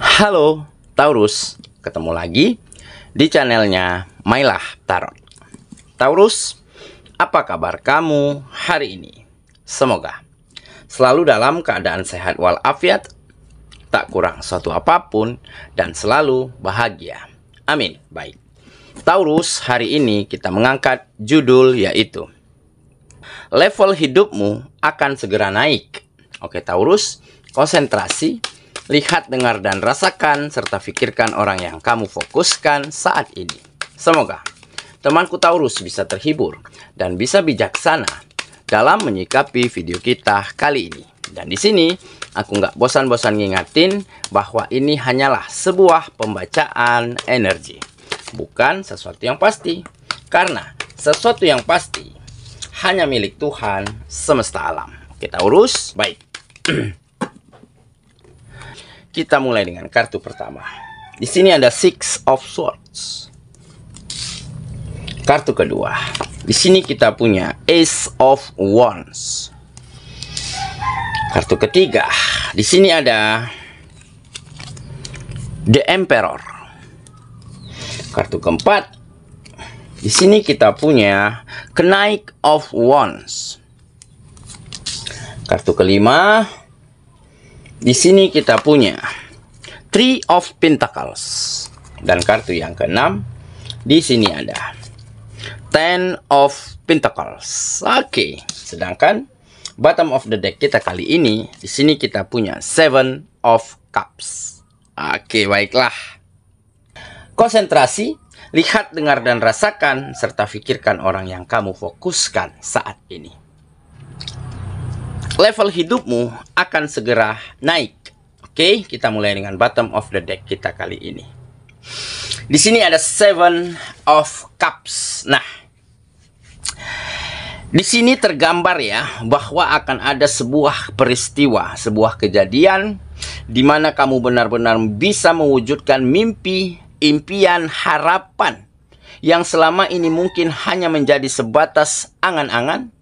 Halo Taurus, ketemu lagi di channelnya Mailah Tarot. Taurus, apa kabar kamu hari ini? Semoga selalu dalam keadaan sehat walafiat, tak kurang suatu apapun, dan selalu bahagia. Amin. Baik, Taurus, hari ini kita mengangkat judul yaitu level hidupmu akan segera naik. Oke Taurus, konsentrasi, lihat, dengar, dan rasakan, serta pikirkan orang yang kamu fokuskan saat ini. Semoga temanku Taurus bisa terhibur dan bisa bijaksana dalam menyikapi video kita kali ini. Dan di sini aku nggak bosan-bosan ngingatin bahwa ini hanyalah sebuah pembacaan energi, bukan sesuatu yang pasti. Karena sesuatu yang pasti hanya milik Tuhan semesta alam. Oke Taurus, baik. Kita mulai dengan kartu pertama. Di sini ada Six of Swords. Kartu kedua. Di sini kita punya Ace of Wands. Kartu ketiga. Di sini ada The Emperor. Kartu keempat. Di sini kita punya Knight of Wands. Kartu kelima. Di sini kita punya Three of Pentacles. Dan kartu yang keenam, di sini ada Ten of Pentacles. Oke, sedangkan bottom of the deck kita kali ini, di sini kita punya Seven of Cups. Oke, baiklah. Konsentrasi, lihat, dengar, dan rasakan, serta pikirkan orang yang kamu fokuskan saat ini. Level hidupmu akan segera naik. Oke, kita mulai dengan bottom of the deck kita kali ini. Di sini ada Seven of Cups. Nah, di sini tergambar ya bahwa akan ada sebuah peristiwa, sebuah kejadian di mana kamu benar-benar bisa mewujudkan mimpi, impian, harapan yang selama ini mungkin hanya menjadi sebatas angan-angan.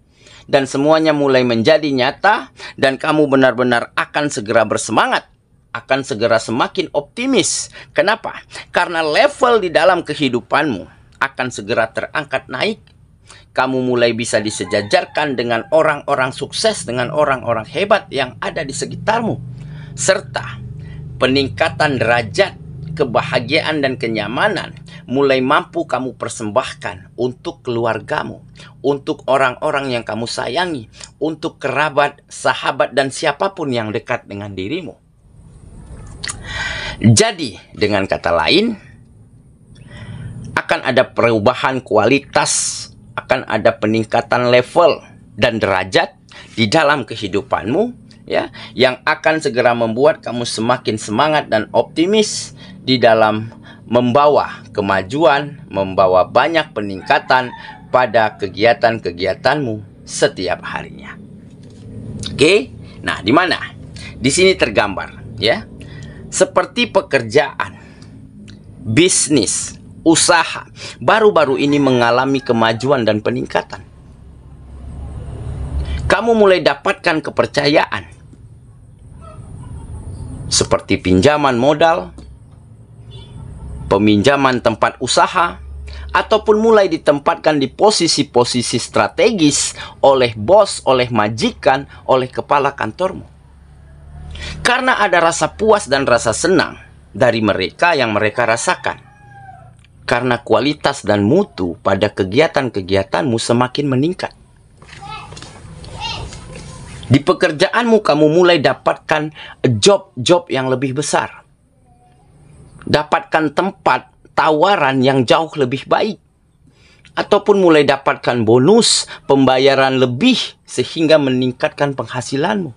Dan semuanya mulai menjadi nyata, dan kamu benar-benar akan segera bersemangat, akan segera semakin optimis. Kenapa? Karena level di dalam kehidupanmu akan segera terangkat naik. Kamu mulai bisa disejajarkan dengan orang-orang sukses, dengan orang-orang hebat yang ada di sekitarmu. Serta peningkatan derajat, kebahagiaan, dan kenyamanan mulai mampu kamu persembahkan untuk keluargamu, untuk orang-orang yang kamu sayangi, untuk kerabat, sahabat, dan siapapun yang dekat dengan dirimu. Jadi, dengan kata lain, akan ada perubahan kualitas, akan ada peningkatan level dan derajat di dalam kehidupanmu, ya, yang akan segera membuat kamu semakin semangat dan optimis di dalam membawa kemajuan, membawa banyak peningkatan pada kegiatan-kegiatanmu setiap harinya. Oke, nah di mana? Di sini tergambar, ya, seperti pekerjaan, bisnis, usaha baru-baru ini mengalami kemajuan dan peningkatan. Kamu mulai dapatkan kepercayaan, seperti pinjaman modal, peminjaman tempat usaha, ataupun mulai ditempatkan di posisi-posisi strategis oleh bos, oleh majikan, oleh kepala kantormu. Karena ada rasa puas dan rasa senang dari mereka yang mereka rasakan. Karena kualitas dan mutu pada kegiatan-kegiatanmu semakin meningkat. Di pekerjaanmu kamu mulai dapatkan job-job yang lebih besar. Dapatkan tempat tawaran yang jauh lebih baik. Ataupun mulai dapatkan bonus pembayaran lebih sehingga meningkatkan penghasilanmu.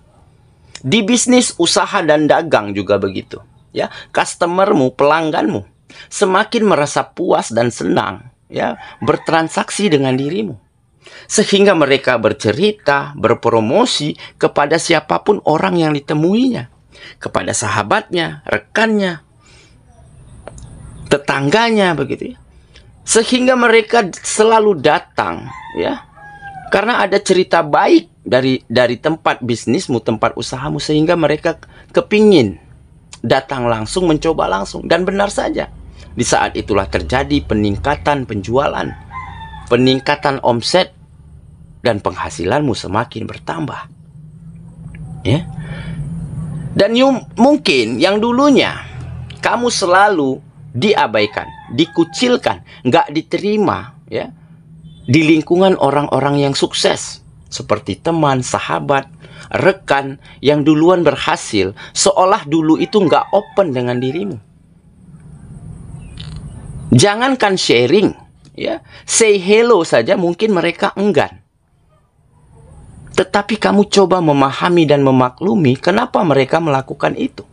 Di bisnis, usaha, dan dagang juga begitu. Ya, customermu, pelangganmu semakin merasa puas dan senang, ya, bertransaksi dengan dirimu. Sehingga mereka bercerita, berpromosi kepada siapapun orang yang ditemuinya. Kepada sahabatnya, rekannya, tetangganya, begitu ya. Sehingga mereka selalu datang, ya, karena ada cerita baik dari tempat bisnismu, tempat usahamu, sehingga mereka kepingin datang langsung, mencoba langsung. Dan benar saja, di saat itulah terjadi peningkatan penjualan, peningkatan omset, dan penghasilanmu semakin bertambah. Ya. Dan mungkin yang dulunya kamu selalu diabaikan, dikucilkan, nggak diterima, ya, di lingkungan orang-orang yang sukses, seperti teman, sahabat, rekan yang duluan berhasil, seolah dulu itu nggak open dengan dirimu. Jangankan sharing, ya, say hello saja mungkin mereka enggan. Tetapi kamu coba memahami dan memaklumi kenapa mereka melakukan itu.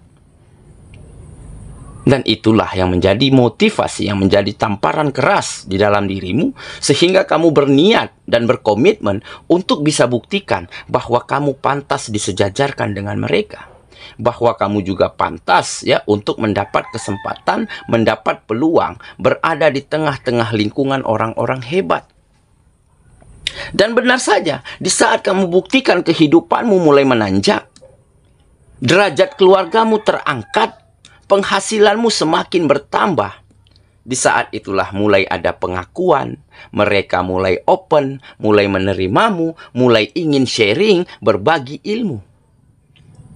Dan itulah yang menjadi motivasi, yang menjadi tamparan keras di dalam dirimu, sehingga kamu berniat dan berkomitmen untuk bisa buktikan bahwa kamu pantas disejajarkan dengan mereka. Bahwa kamu juga pantas, ya, untuk mendapat kesempatan, mendapat peluang, berada di tengah-tengah lingkungan orang-orang hebat. Dan benar saja, di saat kamu buktikan kehidupanmu mulai menanjak, derajat keluargamu terangkat, penghasilanmu semakin bertambah, di saat itulah mulai ada pengakuan, mereka mulai open, mulai menerimamu, mulai ingin sharing, berbagi ilmu.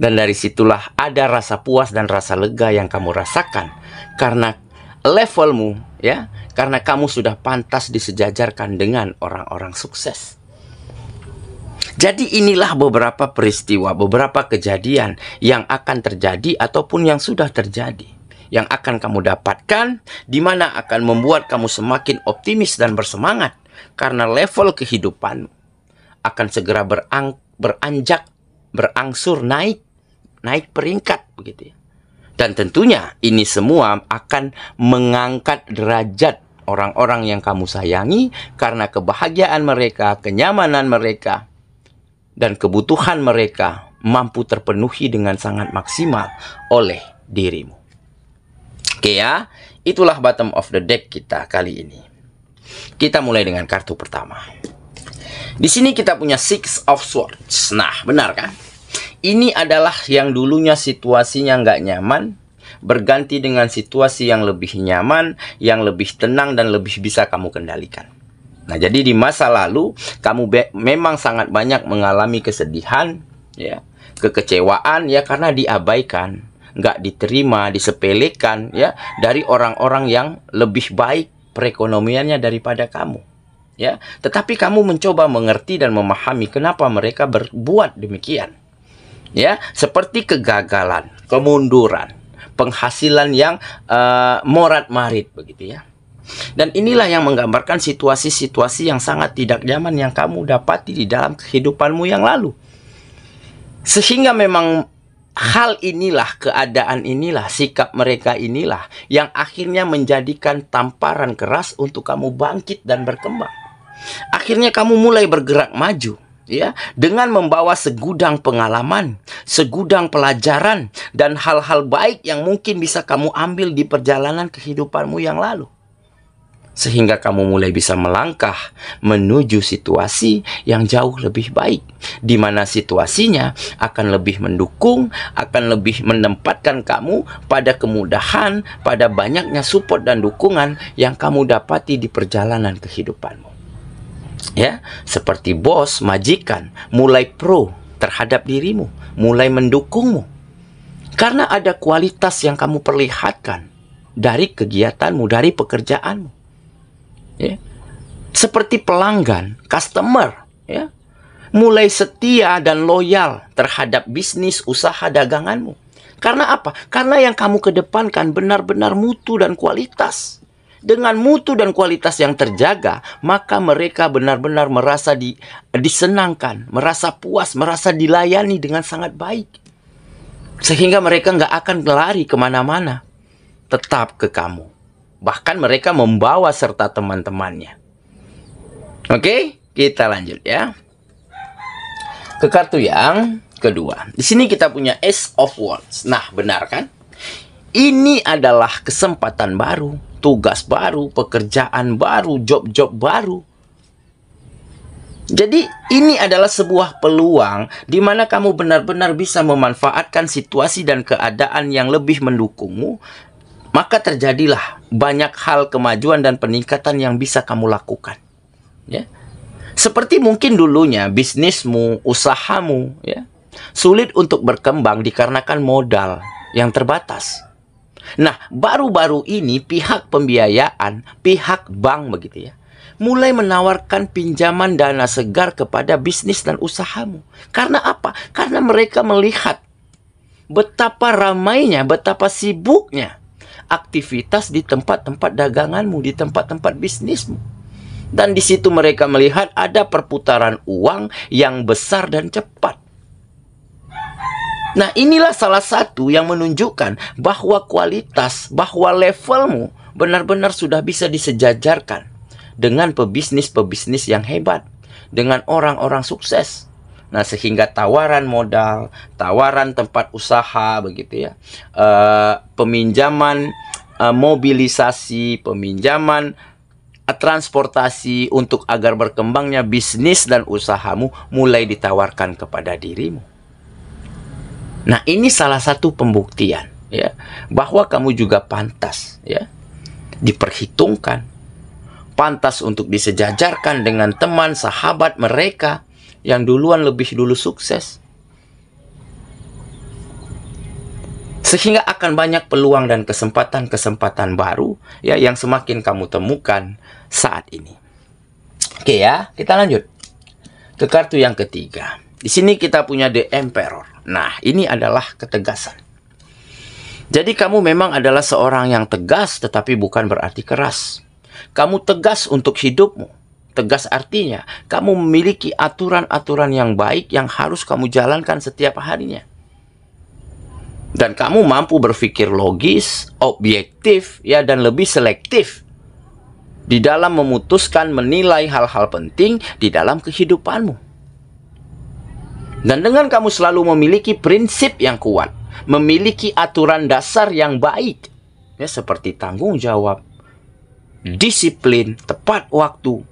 Dan dari situlah ada rasa puas dan rasa lega yang kamu rasakan, karena levelmu, ya, karena kamu sudah pantas disejajarkan dengan orang-orang sukses. Jadi inilah beberapa peristiwa, beberapa kejadian yang akan terjadi ataupun yang sudah terjadi, yang akan kamu dapatkan, di mana akan membuat kamu semakin optimis dan bersemangat, karena level kehidupanmu akan segera beranjak, berangsur naik peringkat, begitu ya. Dan tentunya ini semua akan mengangkat derajat orang-orang yang kamu sayangi, karena kebahagiaan mereka, kenyamanan mereka, dan kebutuhan mereka mampu terpenuhi dengan sangat maksimal oleh dirimu. Oke ya, itulah bottom of the deck kita kali ini. Kita mulai dengan kartu pertama. Di sini kita punya Six of Swords. Nah, benar kan? Ini adalah yang dulunya situasinya nggak nyaman, berganti dengan situasi yang lebih nyaman, yang lebih tenang, dan lebih bisa kamu kendalikan. Nah, jadi di masa lalu, kamu memang sangat banyak mengalami kesedihan, ya, kekecewaan, ya, karena diabaikan, nggak diterima, disepelekan, ya, dari orang-orang yang lebih baik perekonomiannya daripada kamu. Ya, tetapi kamu mencoba mengerti dan memahami kenapa mereka berbuat demikian. Ya, seperti kegagalan, kemunduran, penghasilan yang morat-marit, begitu ya. Dan inilah yang menggambarkan situasi-situasi yang sangat tidak nyaman yang kamu dapati di dalam kehidupanmu yang lalu. Sehingga memang hal inilah, keadaan inilah, sikap mereka inilah yang akhirnya menjadikan tamparan keras untuk kamu bangkit dan berkembang. Akhirnya kamu mulai bergerak maju, ya, dengan membawa segudang pengalaman, segudang pelajaran, dan hal-hal baik yang mungkin bisa kamu ambil di perjalanan kehidupanmu yang lalu. Sehingga kamu mulai bisa melangkah menuju situasi yang jauh lebih baik, di mana situasinya akan lebih mendukung, akan lebih menempatkan kamu pada kemudahan, pada banyaknya support dan dukungan yang kamu dapati di perjalanan kehidupanmu. Ya, seperti bos, majikan, mulai pro terhadap dirimu, mulai mendukungmu. Karena ada kualitas yang kamu perlihatkan dari kegiatanmu, dari pekerjaanmu. Ya. Seperti pelanggan, customer, ya, mulai setia dan loyal terhadap bisnis usaha daganganmu. Karena apa? Karena yang kamu kedepankan benar-benar mutu dan kualitas. Dengan mutu dan kualitas yang terjaga, maka mereka benar-benar merasa disenangkan, merasa puas, merasa dilayani dengan sangat baik. Sehingga mereka nggak akan lari kemana-mana, tetap ke kamu. Bahkan mereka membawa serta teman-temannya. Oke, kita lanjut ya. Ke kartu yang kedua. Di sini kita punya Ace of Wands. Nah, benar kan? Ini adalah kesempatan baru, tugas baru, pekerjaan baru, job-job baru. Jadi ini adalah sebuah peluang di mana kamu benar-benar bisa memanfaatkan situasi dan keadaan yang lebih mendukungmu. Maka terjadilah banyak hal kemajuan dan peningkatan yang bisa kamu lakukan. Ya. Seperti mungkin dulunya bisnismu, usahamu, ya, sulit untuk berkembang dikarenakan modal yang terbatas. Nah, baru-baru ini pihak pembiayaan, pihak bank begitu ya, mulai menawarkan pinjaman dana segar kepada bisnis dan usahamu. Karena apa? Karena mereka melihat betapa ramainya, betapa sibuknya aktivitas di tempat-tempat daganganmu, di tempat-tempat bisnismu. Dan di situ mereka melihat ada perputaran uang yang besar dan cepat. Nah, inilah salah satu yang menunjukkan bahwa kualitas, bahwa levelmu benar-benar sudah bisa disejajarkan dengan pebisnis-pebisnis yang hebat, dengan orang-orang sukses. Nah, sehingga tawaran modal, tawaran tempat usaha begitu ya, peminjaman mobilisasi, peminjaman transportasi untuk agar berkembangnya bisnis dan usahamu mulai ditawarkan kepada dirimu. Nah, ini salah satu pembuktian ya bahwa kamu juga pantas ya diperhitungkan, pantas untuk disejajarkan dengan teman sahabat mereka yang duluan lebih dulu sukses. Sehingga akan banyak peluang dan kesempatan-kesempatan baru ya yang semakin kamu temukan saat ini. Oke ya, kita lanjut ke kartu yang ketiga. Di sini kita punya The Emperor. Nah, ini adalah ketegasan. Jadi kamu memang adalah seorang yang tegas, tetapi bukan berarti keras. Kamu tegas untuk hidupmu. Tegas artinya kamu memiliki aturan-aturan yang baik yang harus kamu jalankan setiap harinya. Dan kamu mampu berpikir logis, objektif, ya, dan lebih selektif di dalam memutuskan menilai hal-hal penting di dalam kehidupanmu. Dan dengan kamu selalu memiliki prinsip yang kuat, memiliki aturan dasar yang baik, ya, seperti tanggung jawab, disiplin, tepat waktu,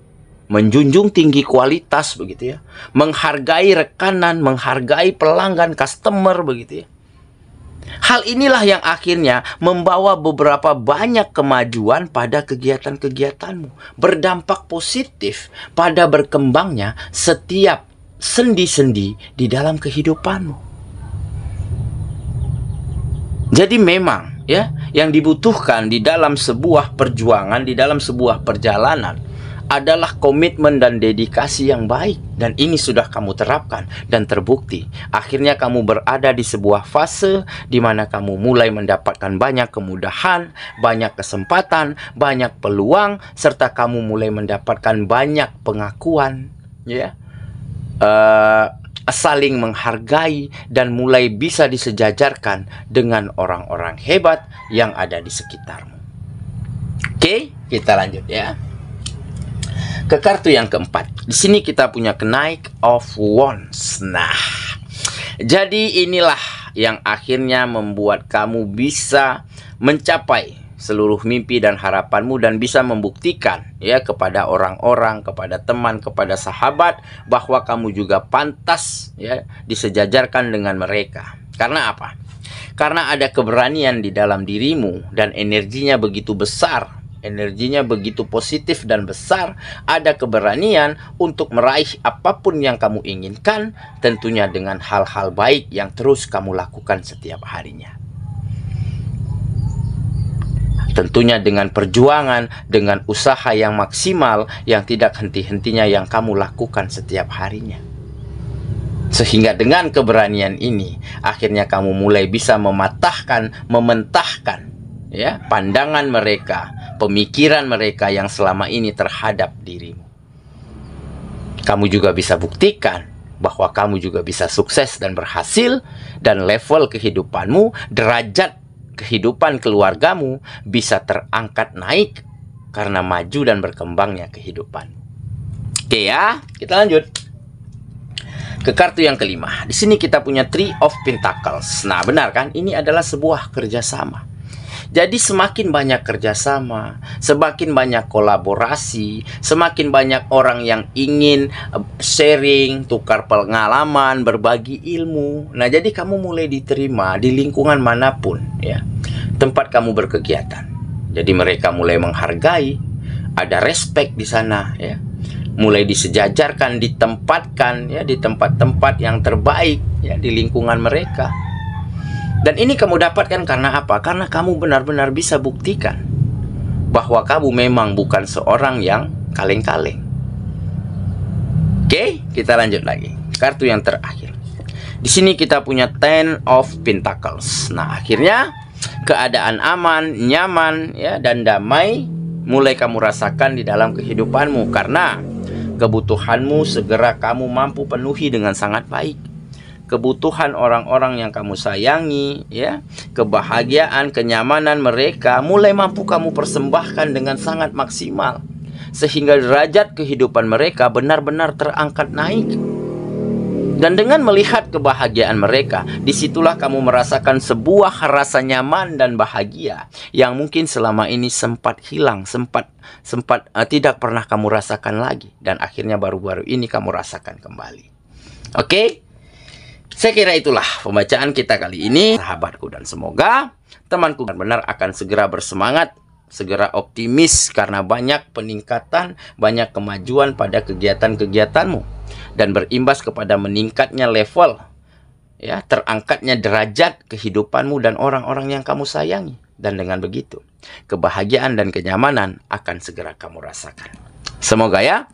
menjunjung tinggi kualitas begitu ya, menghargai rekanan, menghargai pelanggan, customer begitu ya. Hal inilah yang akhirnya membawa beberapa banyak kemajuan pada kegiatan-kegiatanmu, berdampak positif pada berkembangnya setiap sendi-sendi di dalam kehidupanmu. Jadi memang ya, yang dibutuhkan di dalam sebuah perjuangan, di dalam sebuah perjalanan adalah komitmen dan dedikasi yang baik. Dan ini sudah kamu terapkan dan terbukti. Akhirnya kamu berada di sebuah fase di mana kamu mulai mendapatkan banyak kemudahan, banyak kesempatan, banyak peluang, serta kamu mulai mendapatkan banyak pengakuan, ya, saling menghargai, dan mulai bisa disejajarkan dengan orang-orang hebat yang ada di sekitarmu. Oke, kita lanjut ya ke kartu yang keempat. Di sini kita punya Knight of Wands. Nah, jadi inilah yang akhirnya membuat kamu bisa mencapai seluruh mimpi dan harapanmu, dan bisa membuktikan ya kepada orang-orang, kepada teman, kepada sahabat, bahwa kamu juga pantas ya disejajarkan dengan mereka. Karena apa? Karena ada keberanian di dalam dirimu dan energinya begitu besar. Energinya begitu positif dan besar. Ada keberanian untuk meraih apapun yang kamu inginkan, tentunya dengan hal-hal baik yang terus kamu lakukan setiap harinya. Tentunya dengan perjuangan, dengan usaha yang maksimal, yang tidak henti-hentinya yang kamu lakukan setiap harinya. Sehingga dengan keberanian ini, akhirnya kamu mulai bisa mematahkan, mementahkan ya pandangan mereka, pemikiran mereka yang selama ini terhadap dirimu. Kamu juga bisa buktikan bahwa kamu juga bisa sukses dan berhasil, dan level kehidupanmu, derajat kehidupan keluargamu bisa terangkat naik karena maju dan berkembangnya kehidupan. Oke ya, kita lanjut ke kartu yang kelima. Di sini kita punya Three of Pentacles. Nah, benar kan? Ini adalah sebuah kerjasama. Jadi semakin banyak kerjasama, semakin banyak kolaborasi, semakin banyak orang yang ingin sharing, tukar pengalaman, berbagi ilmu. Nah, jadi kamu mulai diterima di lingkungan manapun, ya, tempat kamu berkegiatan. Jadi mereka mulai menghargai, ada respect di sana, ya. Mulai disejajarkan, ditempatkan, ya, di tempat-tempat yang terbaik, ya, di lingkungan mereka. Dan ini kamu dapatkan karena apa? Karena kamu benar-benar bisa buktikan bahwa kamu memang bukan seorang yang kaleng-kaleng. Oke, kita lanjut lagi. Kartu yang terakhir. Di sini kita punya Ten of Pentacles. Nah, akhirnya keadaan aman, nyaman, ya, dan damai mulai kamu rasakan di dalam kehidupanmu karena kebutuhanmu segera kamu mampu penuhi dengan sangat baik. Kebutuhan orang-orang yang kamu sayangi, ya, kebahagiaan, kenyamanan mereka mulai mampu kamu persembahkan dengan sangat maksimal, sehingga derajat kehidupan mereka benar-benar terangkat naik. Dan dengan melihat kebahagiaan mereka, disitulah kamu merasakan sebuah rasa nyaman dan bahagia yang mungkin selama ini sempat hilang, sempat tidak pernah kamu rasakan lagi, dan akhirnya baru-baru ini kamu rasakan kembali. Oke? Saya kira itulah pembacaan kita kali ini, sahabatku, dan semoga temanku benar-benar akan segera bersemangat, segera optimis karena banyak peningkatan, banyak kemajuan pada kegiatan-kegiatanmu dan berimbas kepada meningkatnya level, ya, terangkatnya derajat kehidupanmu dan orang-orang yang kamu sayangi. Dan dengan begitu, kebahagiaan dan kenyamanan akan segera kamu rasakan. Semoga, ya.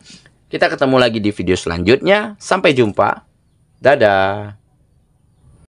Kita ketemu lagi di video selanjutnya. Sampai jumpa. Dadah.